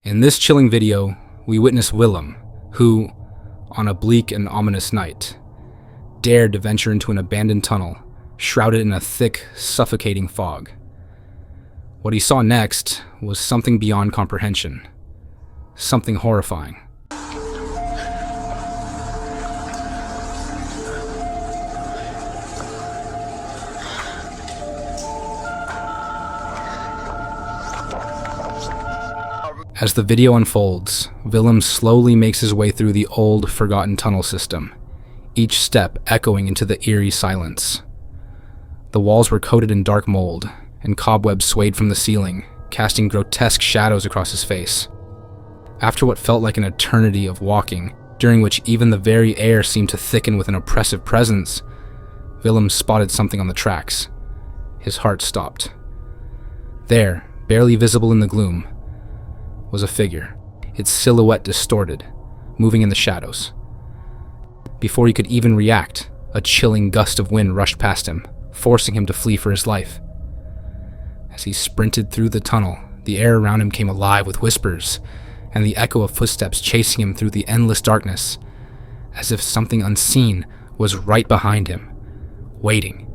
In this chilling video, we witness Willem, who, on a bleak and ominous night, dared to venture into an abandoned tunnel, shrouded in a thick, suffocating fog. What he saw next was something beyond comprehension, something horrifying. As the video unfolds, Willem slowly makes his way through the old, forgotten tunnel system, each step echoing into the eerie silence. The walls were coated in dark mold, and cobwebs swayed from the ceiling, casting grotesque shadows across his face. After what felt like an eternity of walking, during which even the very air seemed to thicken with an oppressive presence, Willem spotted something on the tracks. His heart stopped. There, barely visible in the gloom, was a figure, its silhouette distorted, moving in the shadows. Before he could even react, a chilling gust of wind rushed past him, forcing him to flee for his life. As he sprinted through the tunnel, the air around him came alive with whispers, and the echo of footsteps chasing him through the endless darkness, as if something unseen was right behind him, waiting.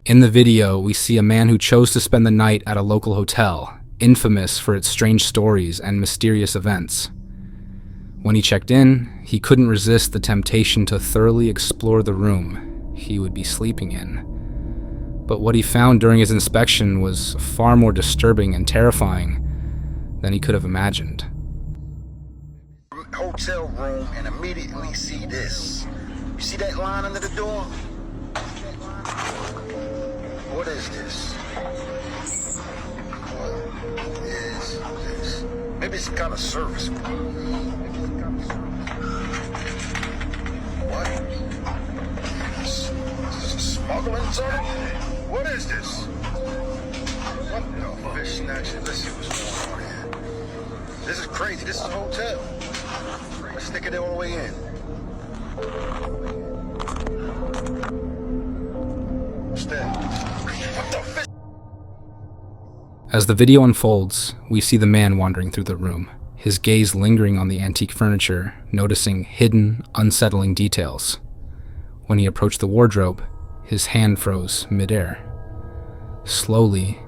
In the video, we see a man who chose to spend the night at a local hotel, infamous for its strange stories and mysterious events. When he checked in, he couldn't resist the temptation to thoroughly explore the room he would be sleeping in. But what he found during his inspection was far more disturbing and terrifying than he could have imagined. Hotel room and immediately see this. You see that line under the door? What is this? What is this? Maybe it's some kind of service. What? Is this smuggling something? What is this? What the fish snatching? Let's see what's going on here. This is crazy. This is a hotel. Let's stick it all the way in. What's that? As the video unfolds, we see the man wandering through the room, his gaze lingering on the antique furniture, noticing hidden, unsettling details. When he approached the wardrobe, his hand froze midair. Slowly,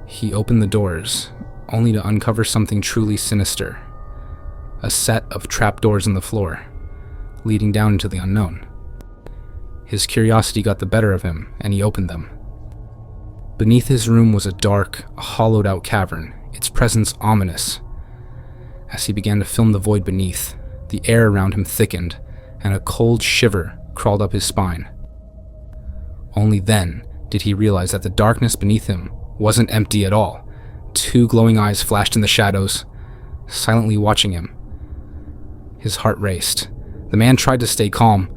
he opened the doors, only to uncover something truly sinister. A set of trapdoors in the floor, leading down into the unknown. His curiosity got the better of him, and he opened them. Beneath his room was a dark, hollowed-out cavern, its presence ominous. As he began to film the void beneath, the air around him thickened, and a cold shiver crawled up his spine. Only then did he realize that the darkness beneath him wasn't empty at all. Two glowing eyes flashed in the shadows, silently watching him. His heart raced. The man tried to stay calm,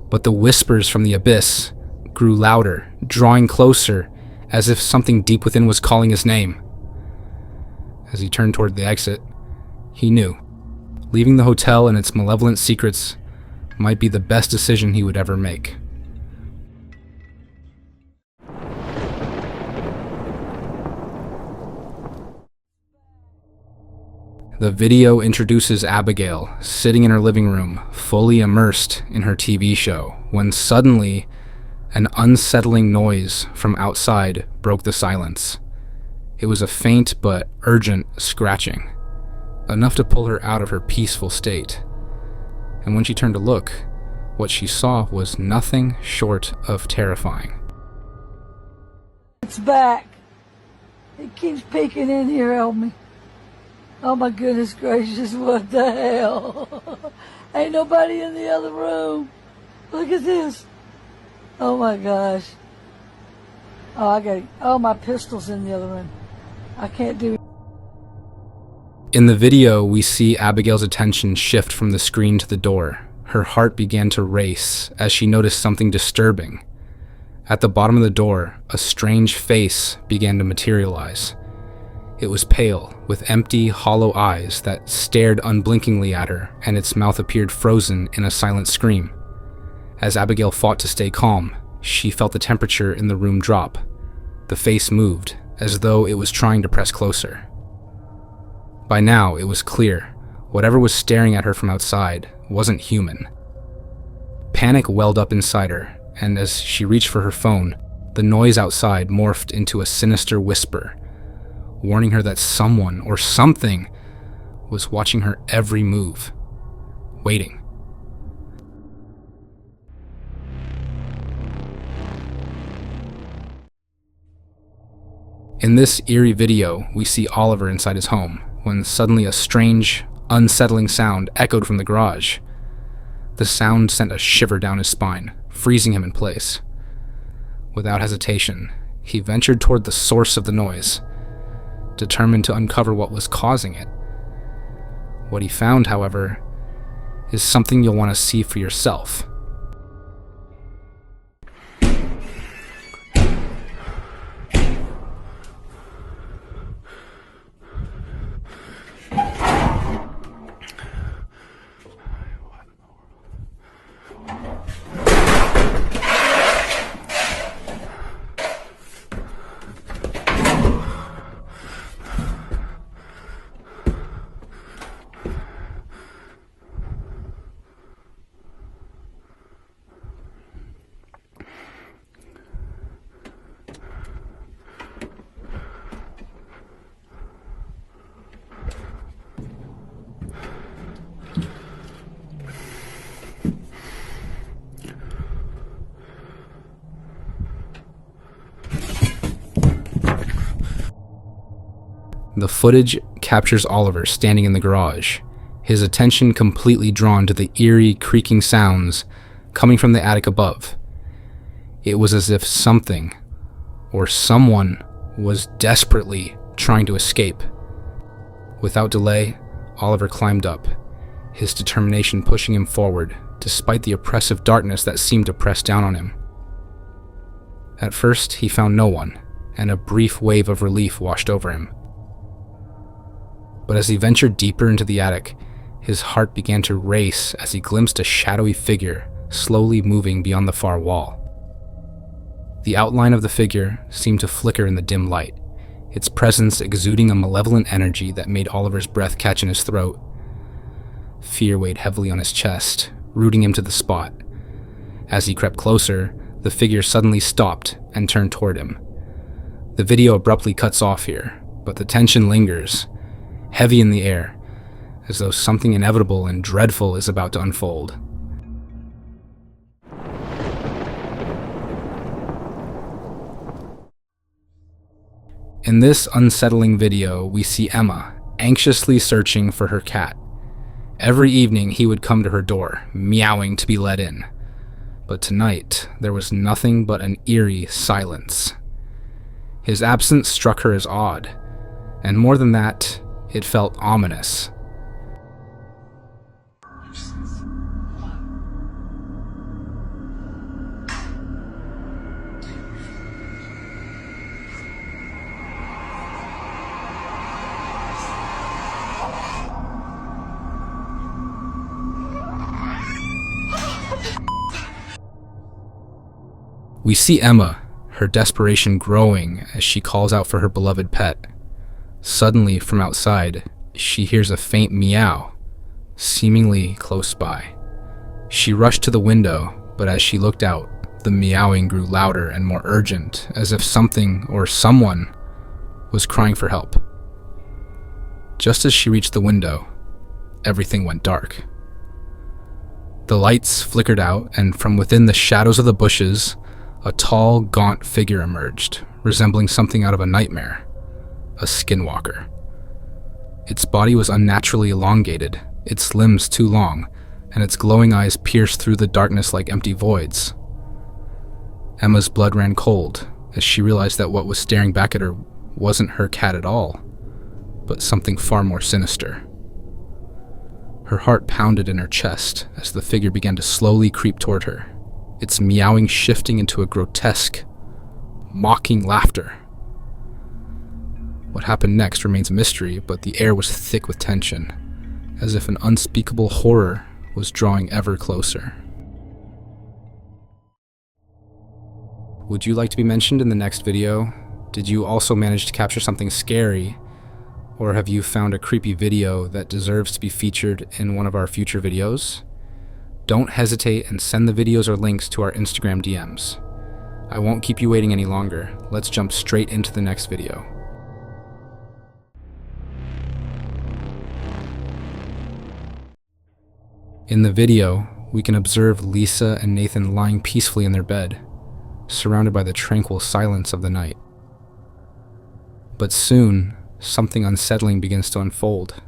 but the whispers from the abyss grew louder, drawing closer, as if something deep within was calling his name. As he turned toward the exit, he knew leaving the hotel and its malevolent secrets might be the best decision he would ever make. The video introduces Abigail sitting in her living room, fully immersed in her TV show, when suddenly an unsettling noise from outside broke the silence. It was a faint but urgent scratching, enough to pull her out of her peaceful state. And when she turned to look, what she saw was nothing short of terrifying. It's back. It keeps peeking in here on me. Oh my goodness gracious, what the hell? Ain't nobody in the other room. Look at this. Oh my gosh. Oh, my pistol's in the other room. I can't do it. In the video, we see Abigail's attention shift from the screen to the door. Her heart began to race as she noticed something disturbing. At the bottom of the door, a strange face began to materialize. It was pale, with empty, hollow eyes that stared unblinkingly at her, and its mouth appeared frozen in a silent scream. As Abigail fought to stay calm, She felt the temperature in the room drop. The face moved, as though it was trying to press closer. By now, it was clear. Whatever was staring at her from outside wasn't human. Panic welled up inside her, and as she reached for her phone, the noise outside morphed into a sinister whisper, warning her that someone or something was watching her every move, waiting. In this eerie video, we see Oliver inside his home, when suddenly a strange, unsettling sound echoed from the garage. The sound sent a shiver down his spine, freezing him in place. Without hesitation, he ventured toward the source of the noise, determined to uncover what was causing it. What he found, however, is something you'll want to see for yourself. The footage captures Oliver standing in the garage, his attention completely drawn to the eerie, creaking sounds coming from the attic above. It was as if something or someone was desperately trying to escape. Without delay, Oliver climbed up, his determination pushing him forward, despite the oppressive darkness that seemed to press down on him. At first, he found no one, and a brief wave of relief washed over him. But as he ventured deeper into the attic, his heart began to race as he glimpsed a shadowy figure slowly moving beyond the far wall. The outline of the figure seemed to flicker in the dim light, its presence exuding a malevolent energy that made Oliver's breath catch in his throat. Fear weighed heavily on his chest, rooting him to the spot. As he crept closer, the figure suddenly stopped and turned toward him. The video abruptly cuts off here, but the tension lingers, heavy in the air, as though something inevitable and dreadful is about to unfold. In this unsettling video, we see Emma anxiously searching for her cat. Every evening, he would come to her door, meowing to be let in. But tonight, there was nothing but an eerie silence. His absence struck her as odd, and more than that, it felt ominous. We see Emma, her desperation growing as she calls out for her beloved pet. Suddenly, from outside, she hears a faint meow, seemingly close by. She rushed to the window, but as she looked out, the meowing grew louder and more urgent, as if something or someone was crying for help. Just as she reached the window, everything went dark. The lights flickered out, and from within the shadows of the bushes, a tall, gaunt figure emerged, resembling something out of a nightmare. A skinwalker. Its body was unnaturally elongated, its limbs too long, and its glowing eyes pierced through the darkness like empty voids. Emma's blood ran cold as she realized that what was staring back at her wasn't her cat at all, but something far more sinister. Her heart pounded in her chest as the figure began to slowly creep toward her, its meowing shifting into a grotesque, mocking laughter. What happened next remains a mystery, but the air was thick with tension, as if an unspeakable horror was drawing ever closer. Would you like to be mentioned in the next video? Did you also manage to capture something scary? Or have you found a creepy video that deserves to be featured in one of our future videos? Don't hesitate and send the videos or links to our Instagram DMs. I won't keep you waiting any longer. Let's jump straight into the next video. In the video, we can observe Lisa and Nathan lying peacefully in their bed, surrounded by the tranquil silence of the night. But soon, something unsettling begins to unfold,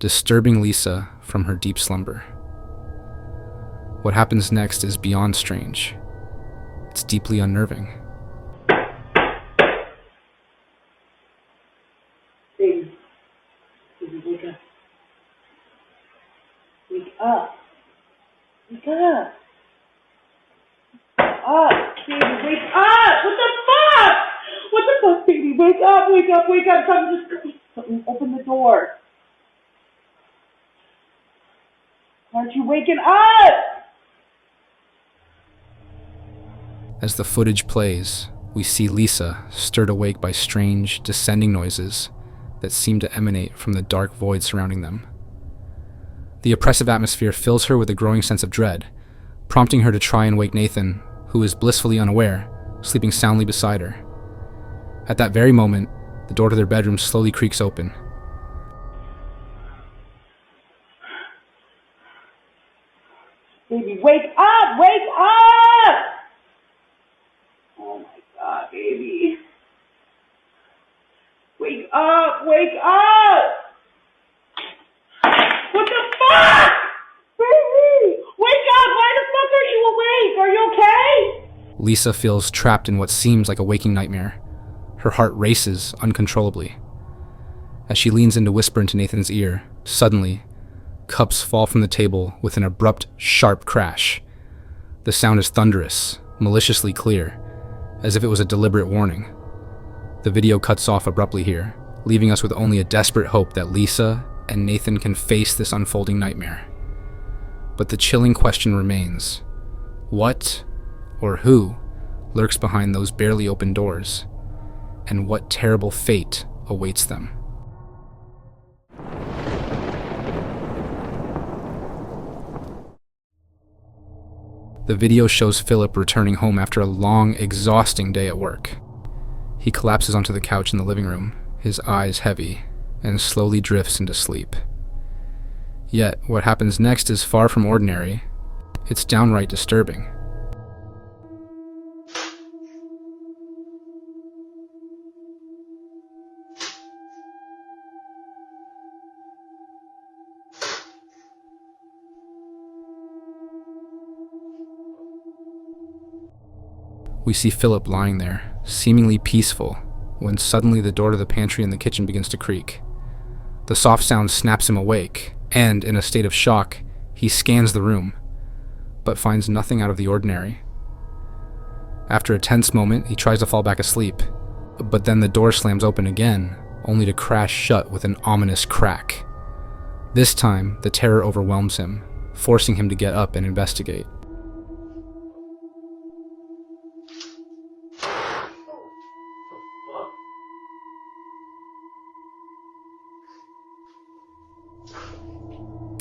disturbing Lisa from her deep slumber. What happens next is beyond strange. It's deeply unnerving. Baby, wake up. Wake up. Wake up. Baby, wake up. What the fuck? What the fuck, baby? Wake up, wake up, wake up. Something, open the door. Aren't you waking up? As the footage plays, we see Lisa stirred awake by strange, descending noises that seem to emanate from the dark void surrounding them. The oppressive atmosphere fills her with a growing sense of dread, prompting her to try and wake Nathan, who is blissfully unaware, sleeping soundly beside her. At that very moment, the door to their bedroom slowly creaks open. Baby, wake up! Wake up! Oh my God, baby. Wake up! Wake up! What the fuck? Baby! Wake up! Why the fuck are you awake? Are you okay? Lisa feels trapped in what seems like a waking nightmare. Her heart races uncontrollably. As she leans in to whisper into Nathan's ear, suddenly, cups fall from the table with an abrupt, sharp crash. The sound is thunderous, maliciously clear, as if it was a deliberate warning. The video cuts off abruptly here, leaving us with only a desperate hope that Lisa and Nathan can face this unfolding nightmare. But the chilling question remains: what or who lurks behind those barely open doors? And what terrible fate awaits them? The video shows Philip returning home after a long, exhausting day at work. He collapses onto the couch in the living room, his eyes heavy, and slowly drifts into sleep. Yet, what happens next is far from ordinary. It's downright disturbing. We see Philip lying there, seemingly peaceful, when suddenly the door to the pantry and the kitchen begins to creak. The soft sound snaps him awake, and, in a state of shock, he scans the room, but finds nothing out of the ordinary. After a tense moment, he tries to fall back asleep, but then the door slams open again, only to crash shut with an ominous crack. This time, the terror overwhelms him, forcing him to get up and investigate.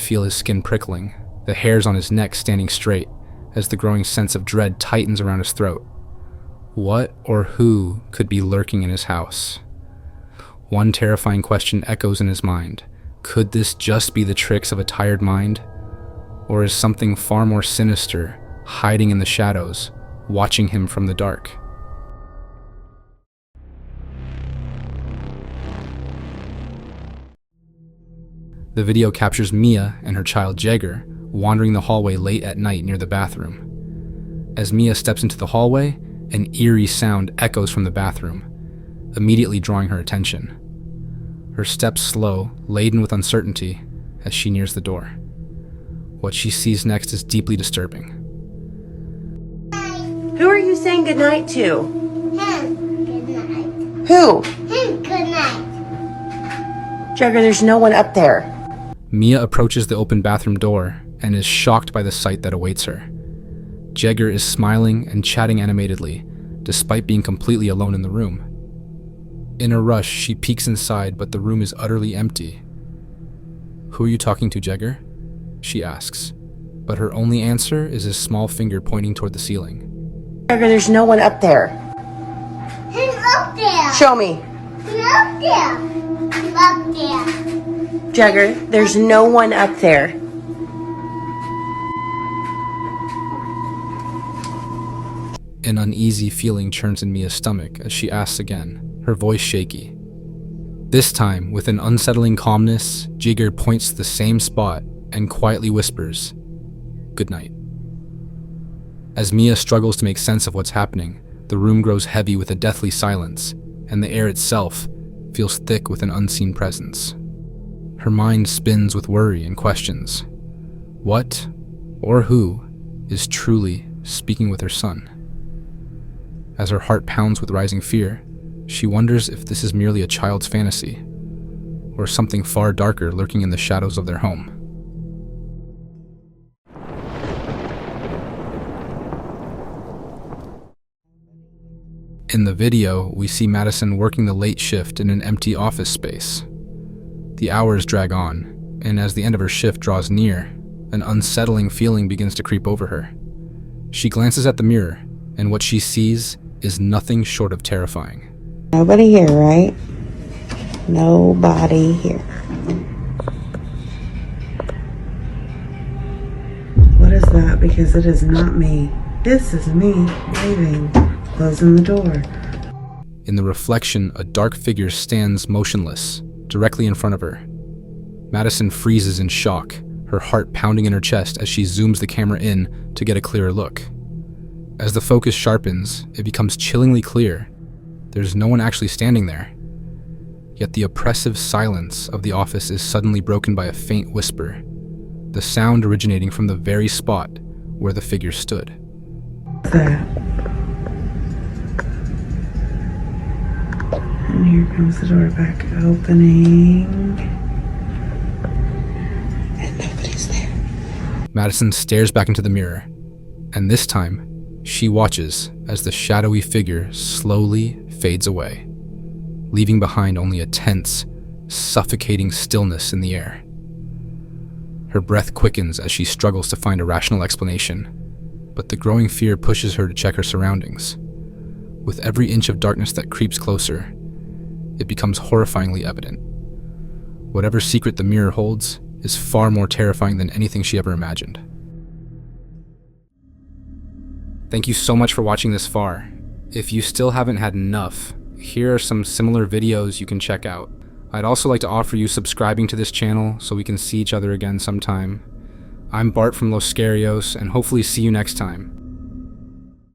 Feel his skin prickling, the hairs on his neck standing straight, as the growing sense of dread tightens around his throat. What or who could be lurking in his house? One terrifying question echoes in his mind. Could this just be the tricks of a tired mind? Or is something far more sinister hiding in the shadows, watching him from the dark? The video captures Mia and her child Jagger wandering the hallway late at night near the bathroom. As Mia steps into the hallway, an eerie sound echoes from the bathroom, immediately drawing her attention. Her steps slow, laden with uncertainty, as she nears the door. What she sees next is deeply disturbing. Who are you saying goodnight to? Him. Good night. Who? Him. Good night. Jagger, there's no one up there. Mia approaches the open bathroom door and is shocked by the sight that awaits her. Jagger is smiling and chatting animatedly despite being completely alone in the room. In a rush, she peeks inside, but the room is utterly empty. "Who are you talking to, Jagger?" she asks, but her only answer is his small finger pointing toward the ceiling. Jagger, there's no one up there. He's up there. Show me. He's up there. He's up there. Jagger, there's no one up there. An uneasy feeling churns in Mia's stomach as she asks again, her voice shaky. This time, with an unsettling calmness, Jagger points to the same spot and quietly whispers, "Good night." As Mia struggles to make sense of what's happening, the room grows heavy with a deathly silence, and the air itself feels thick with an unseen presence. Her mind spins with worry and questions. What, or who, is truly speaking with her son? As her heart pounds with rising fear, she wonders if this is merely a child's fantasy, or something far darker lurking in the shadows of their home. In the video, we see Madison working the late shift in an empty office space. The hours drag on, and as the end of her shift draws near, an unsettling feeling begins to creep over her. She glances at the mirror, and what she sees is nothing short of terrifying. Nobody here, right? Nobody here. What is that? Because it is not me. This is me leaving, closing the door. In the reflection, a dark figure stands motionless, directly in front of her. Madison freezes in shock, her heart pounding in her chest as she zooms the camera in to get a clearer look. As the focus sharpens, it becomes chillingly clear. There's no one actually standing there. Yet the oppressive silence of the office is suddenly broken by a faint whisper, the sound originating from the very spot where the figure stood. What's that? And here comes the door back opening. And nobody's there. Madison stares back into the mirror, and this time, she watches as the shadowy figure slowly fades away, leaving behind only a tense, suffocating stillness in the air. Her breath quickens as she struggles to find a rational explanation, but the growing fear pushes her to check her surroundings. With every inch of darkness that creeps closer, it becomes horrifyingly evident. Whatever secret the mirror holds is far more terrifying than anything she ever imagined. Thank you so much for watching this far. If you still haven't had enough, here are some similar videos you can check out. I'd also like to offer you subscribing to this channel so we can see each other again sometime. I'm Bart from Los Scarios, and hopefully see you next time.